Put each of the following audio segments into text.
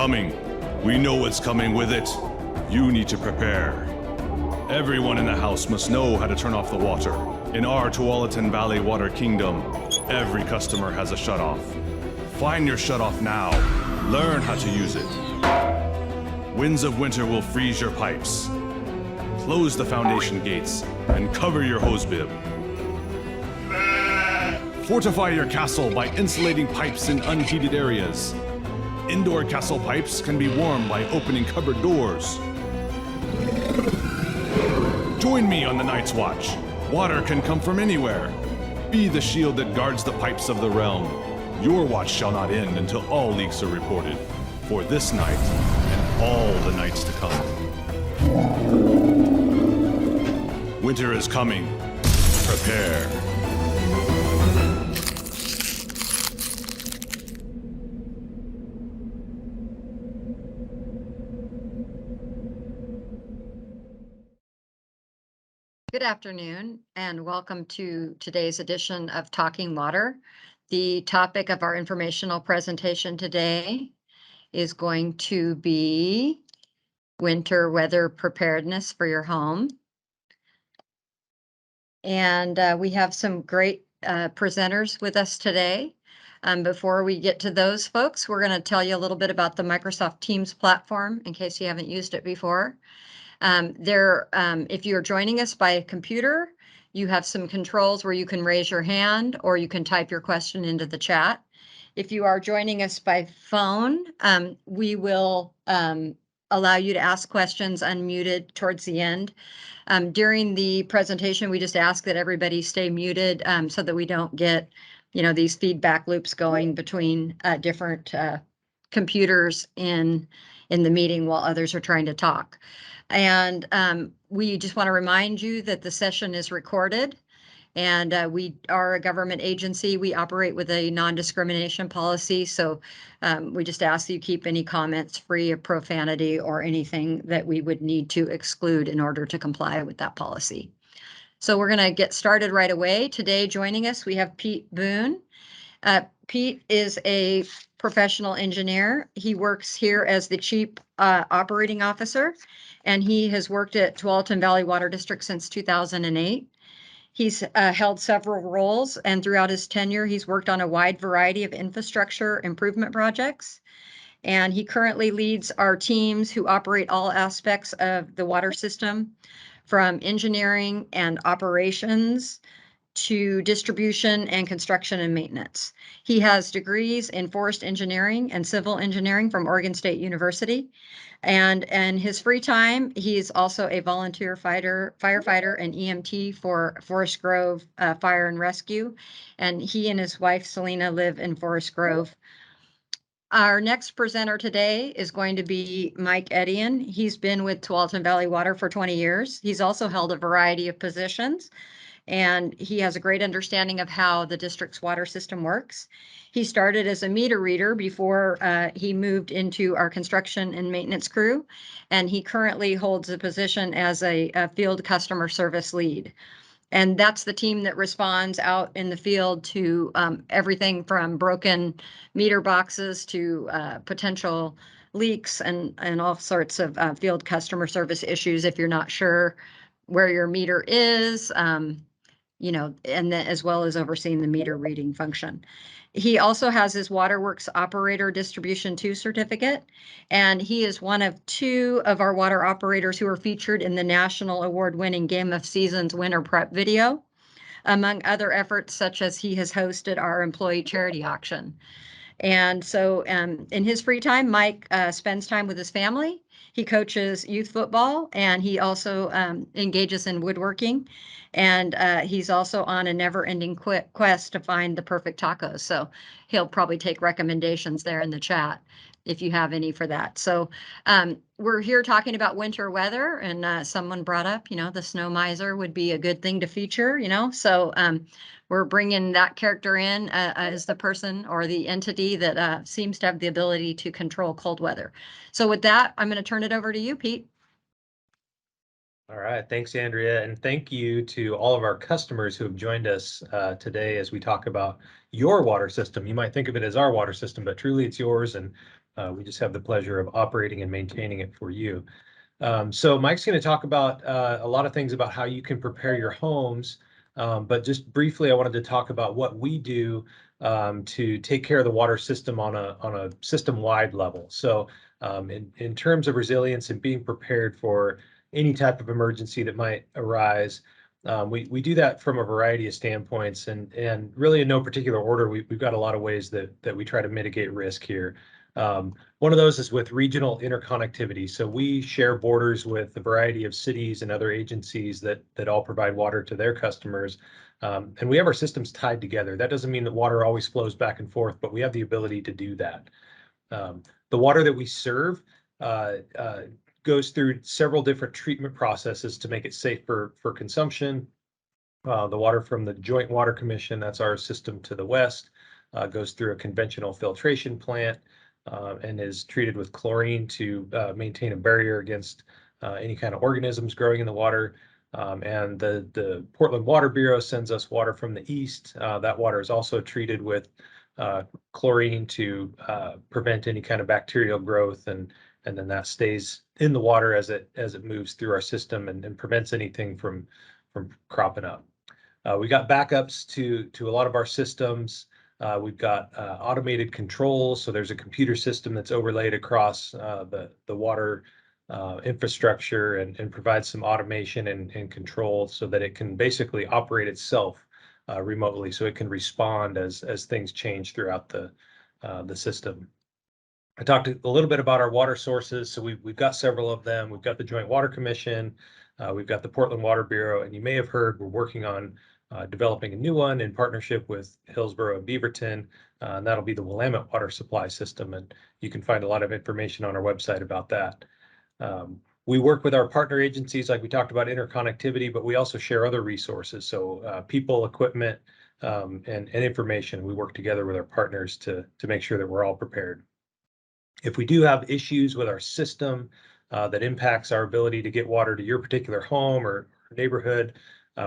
coming. We know what's coming with it. You need to prepare. Everyone in the house must know how to turn off the water. In our Tualatin Valley Water Kingdom, every customer has a shutoff. Find your shutoff now. Learn how to use it. Winds of winter will freeze your pipes. Close the foundation gates and cover your hose bib. Fortify your castle by insulating pipes in unheated areas. Indoor castle pipes can be warmed by opening cupboard doors. Join me on the Night's Watch. Water can come from anywhere. Be the shield that guards the pipes of the realm. Your watch shall not end until all leaks are reported. For this night and all the nights to come. Winter is coming. Prepare. Good afternoon and welcome to today's edition of Talking Water. The topic of our informational presentation today is going to be winter weather preparedness for your home. And we have some great presenters with us today. Before we get to those folks, we're going to tell you a little bit about the Microsoft Teams platform in case you haven't used it before. If you're joining us by computer, you have some controls where you can raise your hand or you can type your question into the chat. If you are joining us by phone, we will allow you to ask questions unmuted towards the end. During the presentation, we just ask that everybody stay muted so that we don't get, these feedback loops going between different computers in the meeting while others are trying to talk. And we just want to remind you that the session is recorded and we are a government agency. We operate with a non-discrimination policy. So we just ask that you keep any comments free of profanity or anything that we would need to exclude in order to comply with that policy. So we're going to get started right away. Today joining us, we have Pete Boone. Pete is a professional engineer. He works here as the Chief Operating Officer, and he has worked at Tualatin Valley Water District since 2008. He's held several roles, and throughout his tenure, he's worked on a wide variety of infrastructure improvement projects. And he currently leads our teams who operate all aspects of the water system, from engineering and operations to distribution and construction and maintenance. He has degrees in forest engineering and civil engineering from Oregon State University. And in his free time, he's also a volunteer firefighter and EMT for Forest Grove Fire and Rescue. And he and his wife, Selena, live in Forest Grove. Our next presenter today is going to be Mike Edian. He's been with Tualatin Valley Water for 20 years. He's also held a variety of positions, and he has a great understanding of how the district's water system works. He started as a meter reader before he moved into our construction and maintenance crew, and he currently holds a position as a field customer service lead. And that's the team that responds out in the field to everything from broken meter boxes to potential leaks and all sorts of field customer service issues if you're not sure where your meter is, and then as well as overseeing the meter reading function. He also has his Waterworks Operator Distribution 2 certificate, and he is one of 2 of our water operators who are featured in the national award-winning Game of Seasons winter prep video, among other efforts such as he has hosted our employee charity auction. And so in his free time, Mike spends time with his family. He coaches youth football, and he also engages in woodworking. And he's also on a never-ending quest to find the perfect tacos. So he'll probably take recommendations there in the chat if you have any for that. So we're here talking about winter weather, and someone brought up, the snow miser would be a good thing to feature, So we're bringing that character in as the person or the entity that seems to have the ability to control cold weather. So with that, I'm going to turn it over to you, Pete. All right, thanks, Andrea, and thank you to all of our customers who have joined us today as we talk about your water system. You might think of it as our water system, but truly it's yours, and We just have the pleasure of operating and maintaining it for you. So Mike's going to talk about a lot of things about how you can prepare your homes. But just briefly, I wanted to talk about what we do to take care of the water system on a system-wide level. So in terms of resilience and being prepared for any type of emergency that might arise, we do that from a variety of standpoints, and really in no particular order. We've got a lot of ways that we try to mitigate risk here. One of those is with regional interconnectivity. So we share borders with a variety of cities and other agencies that all provide water to their customers. And we have our systems tied together. That doesn't mean that water always flows back and forth, but we have the ability to do that. The water that we serve goes through several different treatment processes to make it safe for consumption. The water from the Joint Water Commission, that's our system to the west, goes through a conventional filtration plant and is treated with chlorine to maintain a barrier against any kind of organisms growing in the water. And the Portland Water Bureau sends us water from the east. That water is also treated with chlorine to prevent any kind of bacterial growth, and then that stays in the water as it moves through our system and prevents anything from cropping up. We got backups to a lot of our systems. We've got automated controls, so there's a computer system that's overlaid across the water infrastructure and provides some automation and control so that it can basically operate itself remotely, so it can respond as things change throughout the system. I talked a little bit about our water sources, so we've got several of them. We've got the Joint Water Commission, we've got the Portland Water Bureau, and you may have heard we're working on developing a new one in partnership with Hillsborough and Beaverton, and that'll be the Willamette Water Supply System, and you can find a lot of information on our website about that. We work with our partner agencies, like we talked about interconnectivity, but we also share other resources, so people, equipment, and information. We work together with our partners to make sure that we're all prepared. If we do have issues with our system that impacts our ability to get water to your particular home or neighborhood,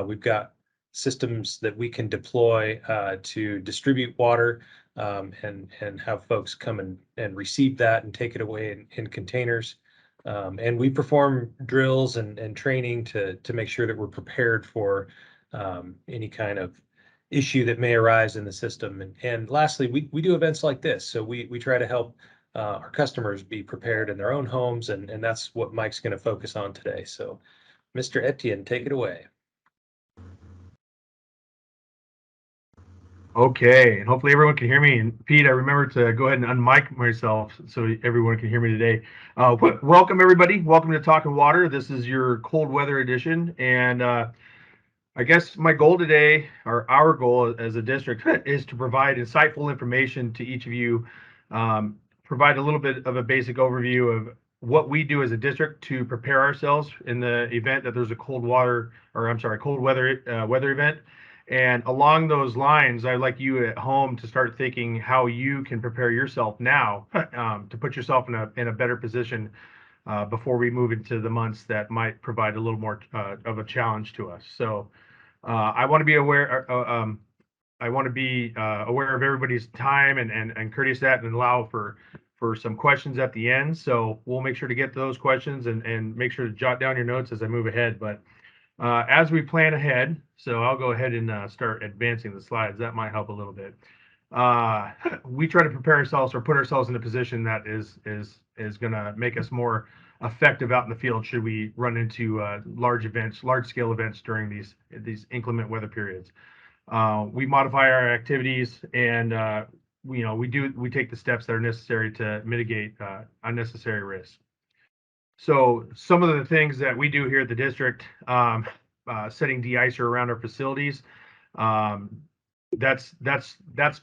we've got systems that we can deploy to distribute water and have folks come and receive that and take it away in containers. And we perform drills and training to make sure that we're prepared for any kind of issue that may arise in the system. And lastly, we do events like this. So we try to help our customers be prepared in their own homes, and that's what Mike's going to focus on today. So Mr. Etienne, take it away. Okay, and hopefully everyone can hear me. And Pete, I remember to go ahead and unmic myself so everyone can hear me today. Welcome everybody. Welcome to Talkin' Water. This is your cold weather edition, and I guess my goal today, or our goal as a district, is to provide insightful information to each of you, provide a little bit of a basic overview of what we do as a district to prepare ourselves in the event that there's a cold weather event. And along those lines, I'd like you at home to start thinking how you can prepare yourself now to put yourself in a better position before we move into the months that might provide a little more of a challenge to us. So I want to be aware. Aware of everybody's time and courteous that, and allow for some questions at the end. So we'll make sure to get to those questions and make sure to jot down your notes as I move ahead. But as we plan ahead, so I'll go ahead and start advancing the slides. That might help a little bit. We try to prepare ourselves or put ourselves in a position that is going to make us more effective out in the field should we run into large scale events during these inclement weather periods. We modify our activities, and we take the steps that are necessary to mitigate unnecessary risks. So some of the things that we do here at the district, setting de-icer around our facilities, that's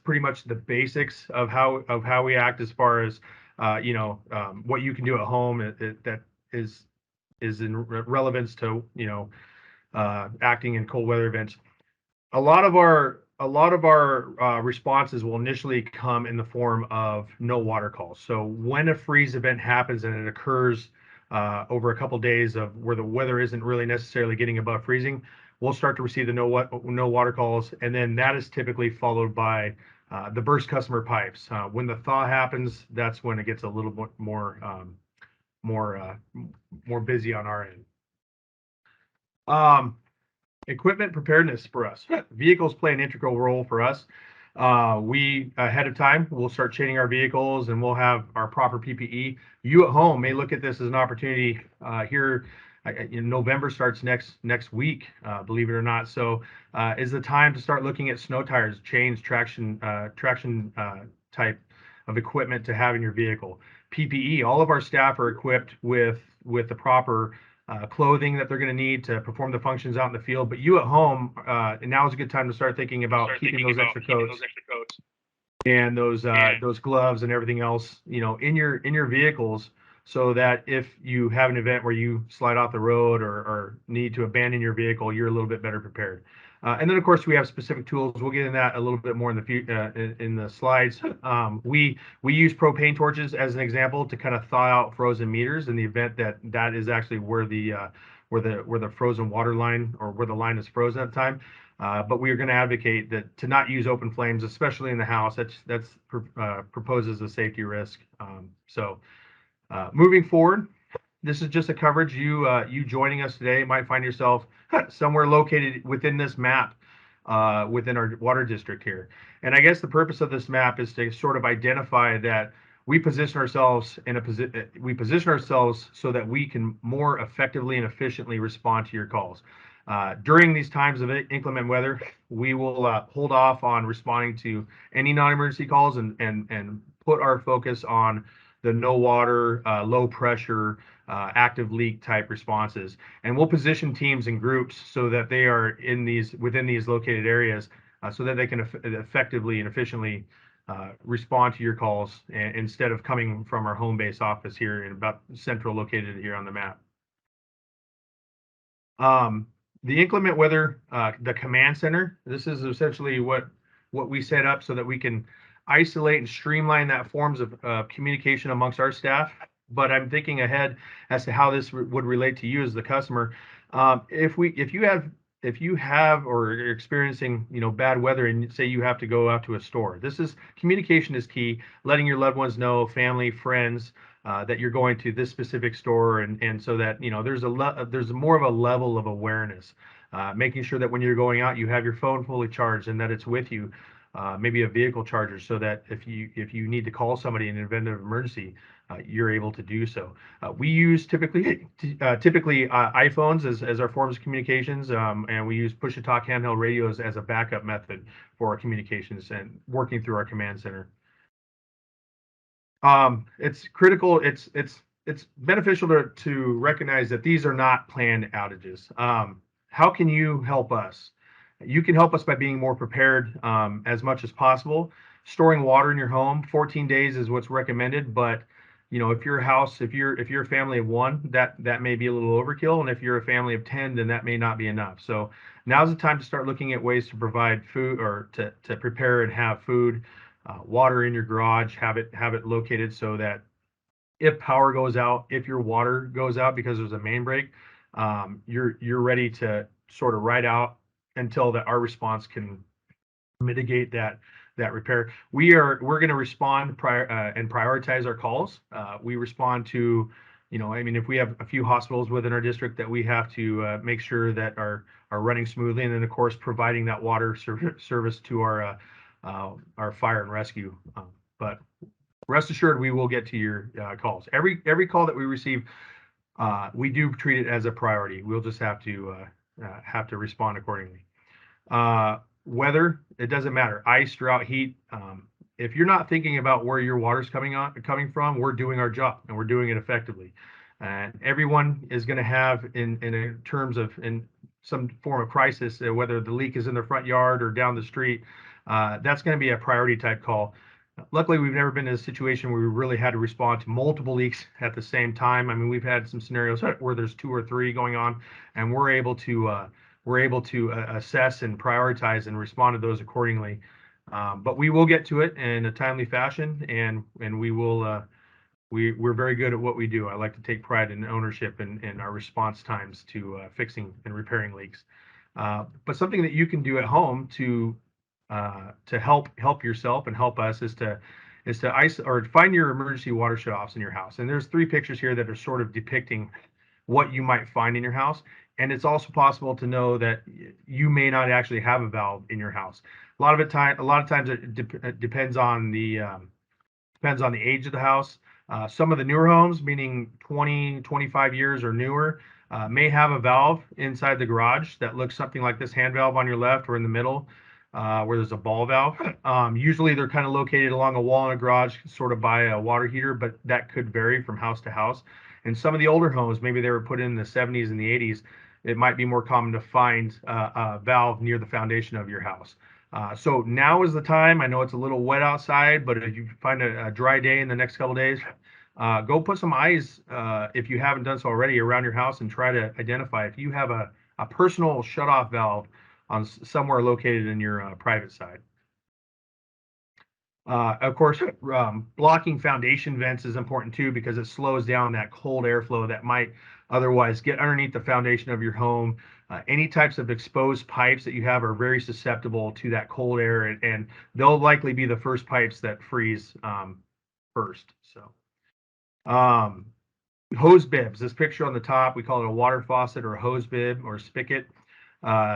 pretty much the basics of how we act as far as what you can do at home that is in relevance to acting in cold weather events. A lot of our responses will initially come in the form of no water calls. So when a freeze event happens and it occurs over a couple days of where the weather isn't really necessarily getting above freezing, we'll start to receive the no water calls, and then that is typically followed by the burst customer pipes. When the thaw happens, that's when it gets a little bit more busy on our end. Equipment preparedness for us. Vehicles play an integral role for us. We ahead of time, we'll start chaining our vehicles and we'll have our proper PPE. You at home may look at this as an opportunity here. November starts next week, believe it or not. So is the time to start looking at snow tires, chains, traction type of equipment to have in your vehicle. PPE, all of our staff are equipped with the proper clothing that they're going to need to perform the functions out in the field. But you at home, and now is a good time to start thinking about keeping those extra coats and those gloves and everything else, in your vehicles, so that if you have an event where you slide off the road or need to abandon your vehicle, you're a little bit better prepared. And then, of course, we have specific tools. We'll get into that a little bit more in the slides. We use propane torches as an example to kind of thaw out frozen meters in the event that is actually where the frozen water line, or where the line is frozen at the time. But we are going to advocate that to not use open flames, especially in the house. That's proposes a safety risk. Moving forward, this is just a coverage. You joining us today might find yourself somewhere located within this map, within our water district here. And I guess the purpose of this map is to sort of identify that we position ourselves so that we can more effectively and efficiently respond to your calls. During these times of inclement weather, we will hold off on responding to any non-emergency calls and put our focus on the no water, low pressure, active leak type responses. And we'll position teams and groups so that they are within these located areas, so that they can effectively and efficiently respond to your calls, instead of coming from our home base office here in about central, located here on the map. The inclement weather, the command center, this is essentially what we set up so that we can isolate and streamline that forms of communication amongst our staff. But I'm thinking ahead as to how this would relate to you as the customer. If you have or are experiencing bad weather, and say you have to go out to a store, communication is key. Letting your loved ones know, family, friends, that you're going to this specific store, and so that there's more of a level of awareness. Making sure that when you're going out, you have your phone fully charged and that it's with you. Maybe a vehicle charger, so that if you need to call somebody in an event of emergency, you're able to do so. We use typically iPhones as our forms of communications, and we use push-to-talk handheld radios as a backup method for our communications and working through our command center. It's critical. It's beneficial to recognize that these are not planned outages. How can you help us? You can help us by being more prepared as much as possible. Storing water in your home, 14 days is what's recommended, but if you're a family of one, that may be a little overkill, and if you're a family of 10, then that may not be enough. So now's the time to start looking at ways to provide food, or to prepare and have food, water in your garage, have it located so that if power goes out, if your water goes out because there's a main break, you're ready to sort of ride out until our response can mitigate that repair. We're going to respond and prioritize our calls. We respond to, if we have a few hospitals within our district that we have to make sure that are running smoothly, and then of course providing that water service to our fire and rescue. But rest assured, we will get to your calls. Every call that we receive, we do treat it as a priority. We'll just have to respond accordingly. Weather, it doesn't matter. Ice, drought, heat. If you're not thinking about where your water's coming from, we're doing our job and we're doing it effectively. And everyone is going to have, in terms of some form of crisis, whether the leak is in their front yard or down the street, that's going to be a priority type call. Luckily, we've never been in a situation where we really had to respond to multiple leaks at the same time. I mean, we've had some scenarios where there's 2 or 3 going on, and we're able to assess and prioritize and respond to those accordingly. But we will get to it in a timely fashion, and we're very good at what we do. I like to take pride in ownership in our response times to fixing and repairing leaks. But something that you can do at home to to help yourself and help us is to or find your emergency water shutoffs in your house. And there's 3 pictures here that are sort of depicting what you might find in your house. And it's also possible to know that you may not actually have a valve in your house. A lot of times it depends on the age of the house. Some of the newer homes, meaning 20, 25 years or newer, may have a valve inside the garage that looks something like this hand valve on your left or in the middle, where there's a ball valve. Usually they're kind of located along a wall in a garage, sort of by a water heater, but that could vary from house to house. And some of the older homes, maybe they were put in the 70s and the 80s, it might be more common to find a valve near the foundation of your house. So now is the time. I know it's a little wet outside, but if you find a dry day in the next couple days, go put some eyes, if you haven't done so already, around your house and try to identify if you have a personal shutoff valve on somewhere located in your private side. Of course, blocking foundation vents is important too, because it slows down that cold airflow that might otherwise get underneath the foundation of your home. Any types of exposed pipes that you have are very susceptible to that cold air, and they'll likely be the first pipes that freeze first. So, hose bibs. This picture on the top, we call it a water faucet or a hose bib or spigot.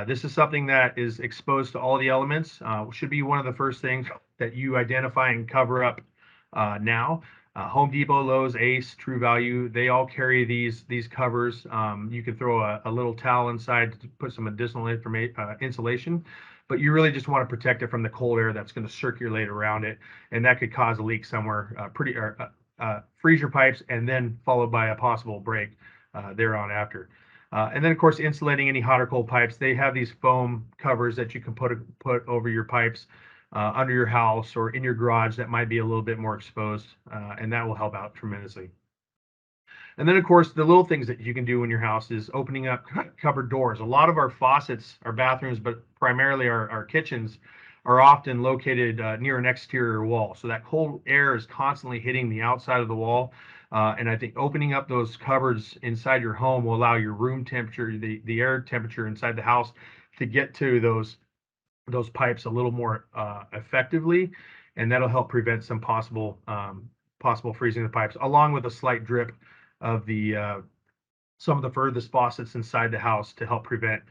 This is something that is exposed to all the elements. Should be one of the first things that you identify and cover up now. Home Depot, Lowe's, Ace, True Value, they all carry these covers. You can throw a little towel inside to put some additional insulation, but you really just want to protect it from the cold air that's going to circulate around it, and that could cause a leak somewhere, freeze your pipes, and then followed by a possible break thereon after. And then, of course, insulating any hot or cold pipes. They have these foam covers that you can put over your pipes under your house or in your garage that might be a little bit more exposed, and that will help out tremendously. And then, of course, the little things that you can do in your house is opening up cupboard doors. A lot of our faucets, our bathrooms, but primarily our kitchens, are often located near an exterior wall. So that cold air is constantly hitting the outside of the wall. And I think opening up those cupboards inside your home will allow your room temperature, the air temperature inside the house, to get to those pipes a little more effectively, and that'll help prevent some possible freezing of the pipes, along with a slight drip of some of the furthest faucets inside the house to help prevent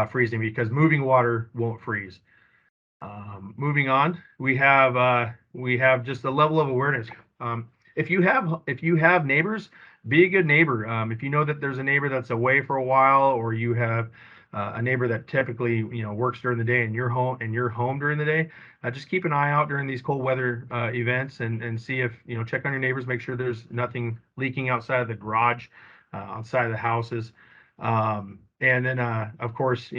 freezing, because moving water won't freeze. Moving on, we have just a level of awareness. If you have neighbors, be a good neighbor. If you know that there's a neighbor that's away for a while, or you have a neighbor that typically works during the day and you're home during the day, just keep an eye out during these cold weather events and see if check on your neighbors, make sure there's nothing leaking outside of the garage, outside of the houses. And then, of course,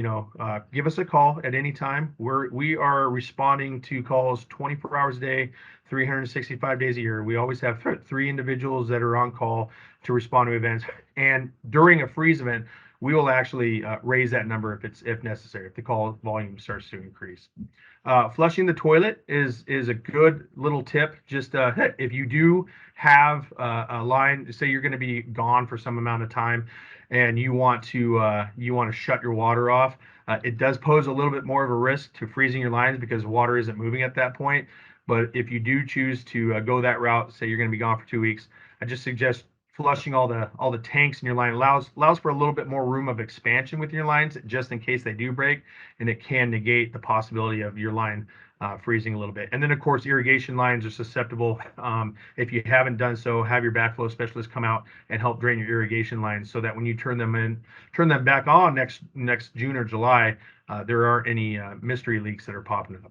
give us a call at any time. We are responding to calls 24 hours a day, 365 days a year. We always have 3 individuals that are on call to respond to events. And during a freeze event, we will actually raise that number if necessary, if the call volume starts to increase. Flushing the toilet is a good little tip. Just if you do have a line, say you're going to be gone for some amount of time, and you want to shut your water off, it does pose a little bit more of a risk to freezing your lines because water isn't moving at that point. But if you do choose to go that route, say you're going to be gone for 2 weeks, I just suggest flushing all the tanks in your line. Allows for a little bit more room of expansion with your lines, just in case they do break, and it can negate the possibility of your line freezing a little bit. And then, of course, irrigation lines are susceptible. If you haven't done so, have your backflow specialist come out and help drain your irrigation lines, so that when you turn them back on next June or July, there aren't any mystery leaks that are popping up.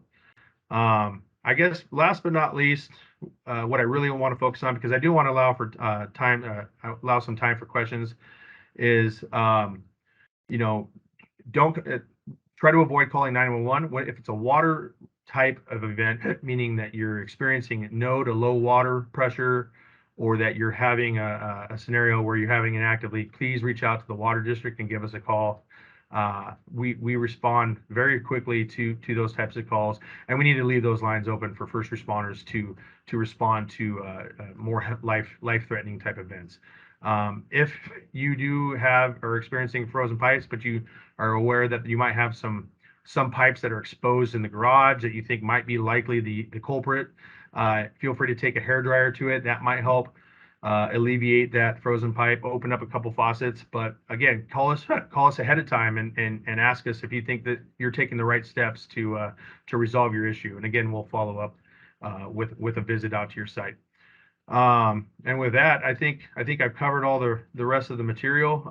I guess last but not least, what I really want to focus on, because I do want to allow for allow some time for questions, is don't try to avoid calling 911 if it's a water type of event, meaning that you're experiencing no to low water pressure, or that you're having a scenario where you're having an active leak. Please reach out to the water district and give us a call. We respond very quickly to those types of calls, and we need to leave those lines open for first responders to respond to more life-threatening type events. If you are experiencing frozen pipes, but you are aware that you might have some some pipes that are exposed in the garage that you think might be likely the culprit, feel free to take a hairdryer to it. That might help alleviate that frozen pipe, open up a couple faucets. But again, call us ahead of time and ask us if you think that you're taking the right steps to resolve your issue. And again, we'll follow up with a visit out to your site. And with that, I think I've covered all the rest of the material.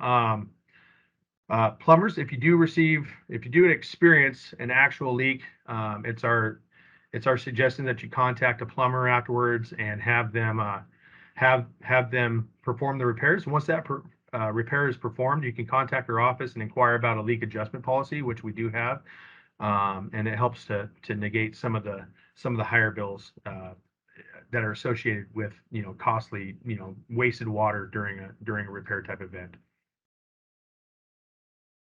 Plumbers, if you do experience an actual leak, it's our suggestion that you contact a plumber afterwards and have them perform the repairs. Once that repair is performed, you can contact our office and inquire about a leak adjustment policy, which we do have, and it helps to negate some of the higher bills that are associated with costly wasted water during a repair type event.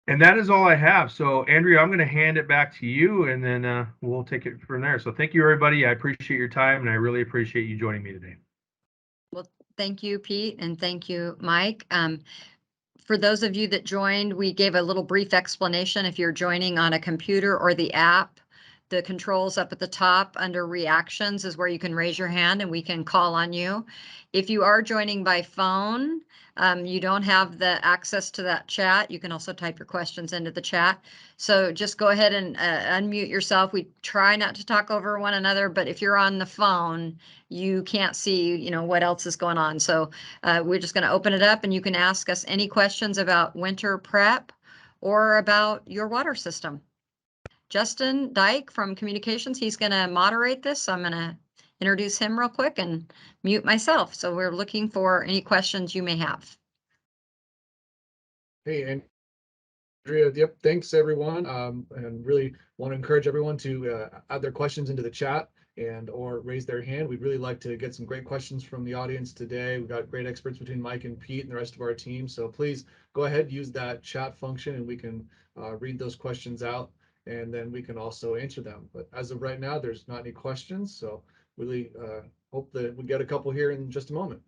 And that is all I have. So Andrea, I'm going to hand it back to you, and then we'll take it from there. So thank you, everybody. I appreciate your time, and I really appreciate you joining me today. Well, thank you, Pete, and thank you, Mike. For those of you that joined, we gave a little brief explanation. If you're joining on a computer or the app, the controls up at the top under reactions is where you can raise your hand and we can call on you. If you are joining by phone, you don't have the access to that chat. You can also type your questions into the chat. So just go ahead and unmute yourself. We try not to talk over one another, but if you're on the phone, you can't see, what else is going on. So we're just going to open it up and you can ask us any questions about winter prep or about your water system. Justin Dyke from Communications, he's going to moderate this. So I'm going to introduce him real quick and mute myself. So we're looking for any questions you may have. Hey, Andrea, yep, thanks everyone. And really want to encourage everyone to add their questions into the chat or raise their hand. We'd really like to get some great questions from the audience today. We've got great experts between Mike and Pete and the rest of our team. So please go ahead, use that chat function and we can read those questions out and then we can also answer them. But as of right now, there's not any questions. So really hope that we get a couple here in just a moment.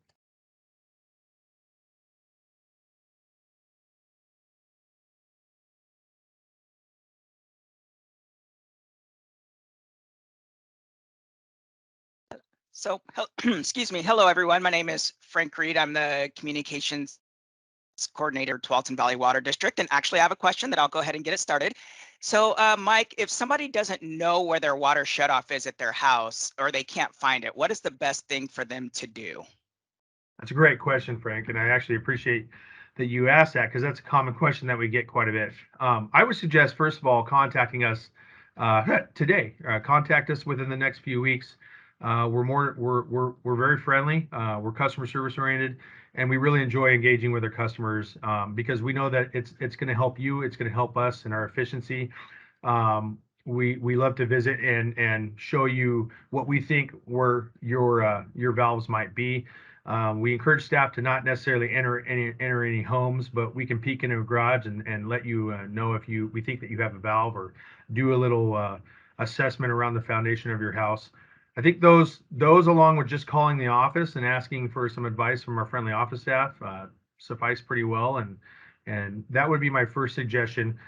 So, excuse me. Hello, everyone. My name is Frank Reed. I'm the communications coordinator at Tualatin Valley Water District. And actually, I have a question that I'll go ahead and get it started. So, Mike, if somebody doesn't know where their water shutoff is at their house or they can't find it, what is the best thing for them to do? That's a great question, Frank, and I actually appreciate that you asked that because that's a common question that we get quite a bit. I would suggest, first of all, contacting us today. Contact us within the next few weeks. We're very friendly. We're customer service oriented, and we really enjoy engaging with our customers because we know that it's going to help you. It's going to help us in our efficiency. We love to visit and show you what we think where your valves might be. We encourage staff to not necessarily enter any homes, but we can peek into a garage and let you know if we think that you have a valve or do a little assessment around the foundation of your house. I think those along with just calling the office and asking for some advice from our friendly office staff suffice pretty well. And that would be my first suggestion.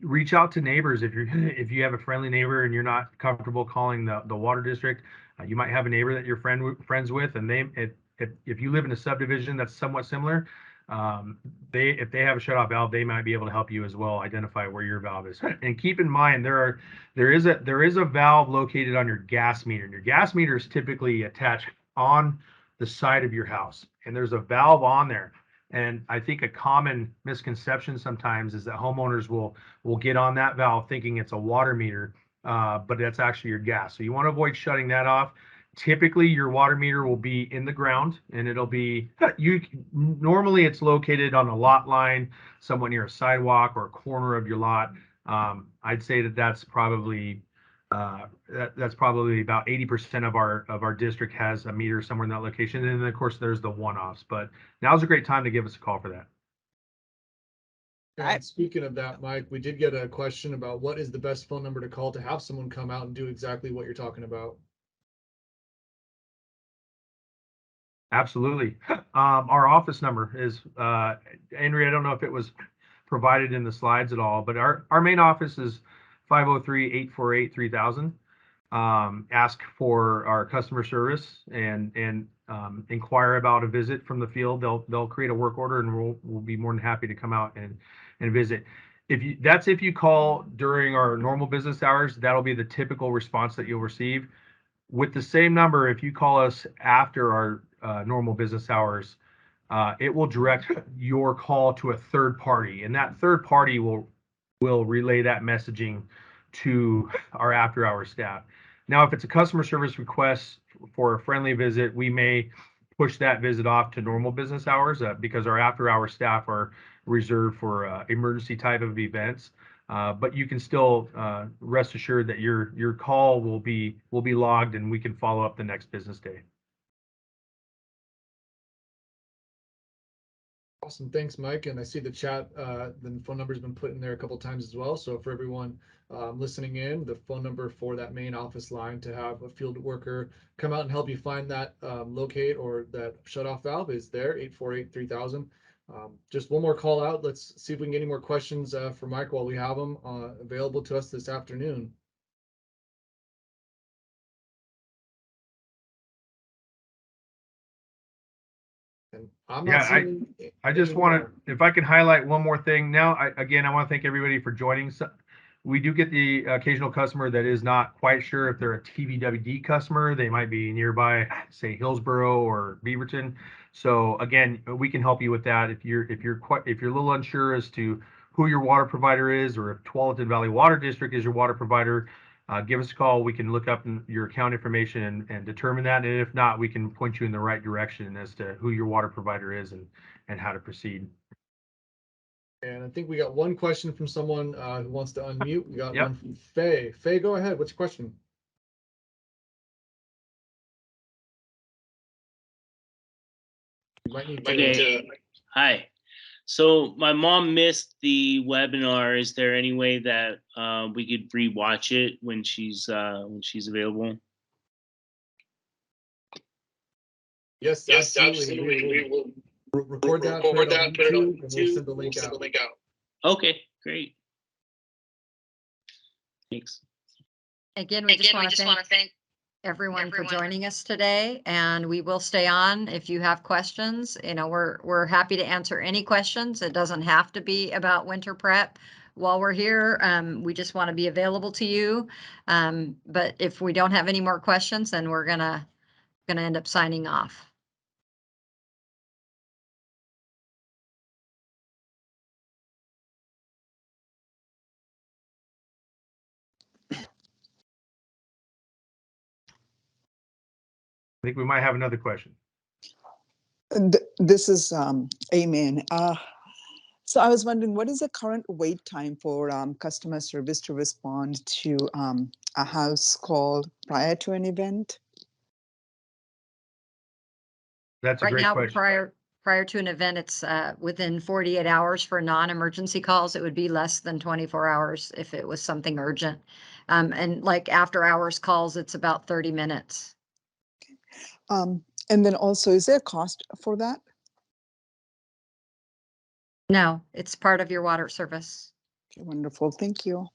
Reach out to neighbors if you have a friendly neighbor and you're not comfortable calling the water district. You might have a neighbor that you're friends with, and if you live in a subdivision that's somewhat similar, if they have a shutoff valve, they might be able to help you as well identify where your valve is. And keep in mind there is a valve located on your gas meter. And your gas meter is typically attached on the side of your house, and there's a valve on there. And I think a common misconception sometimes is that homeowners will get on that valve thinking it's a water meter, but that's actually your gas. So you want to avoid shutting that off. Typically, your water meter will be in the ground, and it'll be normally it's located on a lot line, somewhat near a sidewalk or a corner of your lot. I'd say that's probably about 80% of our district has a meter somewhere in that location. And then of course there's the one-offs, but now's a great time to give us a call for that. And speaking of that, Mike, we did get a question about what is the best phone number to call to have someone come out and do exactly what you're talking about. Absolutely. Our office number is Andrea, I don't know if it was provided in the slides at all, but our main office is 503-848-3000. Ask for our customer service and inquire about a visit from the field. They'll create a work order, and we'll be more than happy to come out and visit. If you call during our normal business hours, that'll be the typical response that you'll receive. With the same number, if you call us after our normal business hours, it will direct your call to a third party, and that third party will relay that messaging to our after hours staff. Now, if it's a customer service request for a friendly visit, we may push that visit off to normal business hours because our after hours staff are reserved for emergency type of events. But you can still rest assured that your call will be logged, and we can follow up the next business day. Awesome. Thanks, Mike. And I see the chat, the phone number has been put in there a couple times as well. So for everyone listening in, the phone number for that main office line to have a field worker come out and help you find that locate or that shutoff valve is there, 848-3000. Just one more call out. Let's see if we can get any more questions for Mike while we have them available to us this afternoon. And I'm not seeing I just want to, if I can highlight one more thing. Now, I want to thank everybody for joining. So we do get the occasional customer that is not quite sure if they're a TVWD customer. They might be nearby, say Hillsboro or Beaverton. So again, we can help you with that. If you're a little unsure as to who your water provider is, or if Tualatin Valley Water District is your water provider, give us a call. We can look up your account information and determine that. And if not, we can point you in the right direction as to who your water provider is and how to proceed. And I think we got one question from someone who wants to unmute. We got Yep. one from Faye. Faye, go ahead. What's your question? You might need to... Okay. Hi. So my mom missed the webinar. Is there any way that we could rewatch it when she's available? Yes, absolutely. We will record that, put it on YouTube, and we'll send the link out. Okay, great. Thanks. Again, we just want to thank everyone for joining us today, and we will stay on if you have questions. You know, we're happy to answer any questions. It doesn't have to be about winter prep. While we're here, we just want to be available to you. But if we don't have any more questions, then we're gonna end up signing off. I think we might have another question. This is Amen. So I was wondering, what is the current wait time for customer service to respond to a house call prior to an event? That's a Right great now, question. prior to an event, it's within 48 hours for non-emergency calls. It would be less than 24 hours if it was something urgent. And like after hours calls, it's about 30 minutes. And then also, is there a cost for that? No, it's part of your water service. Okay, wonderful. Thank you.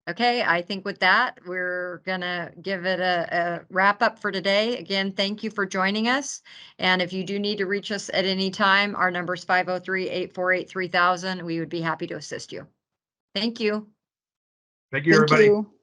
Okay, I think with that, we're gonna give it a wrap up for today. Again, thank you for joining us. And if you do need to reach us at any time, our number is 503-848-3000. We would be happy to assist you. Thank you. Thank you, Thank everybody. you.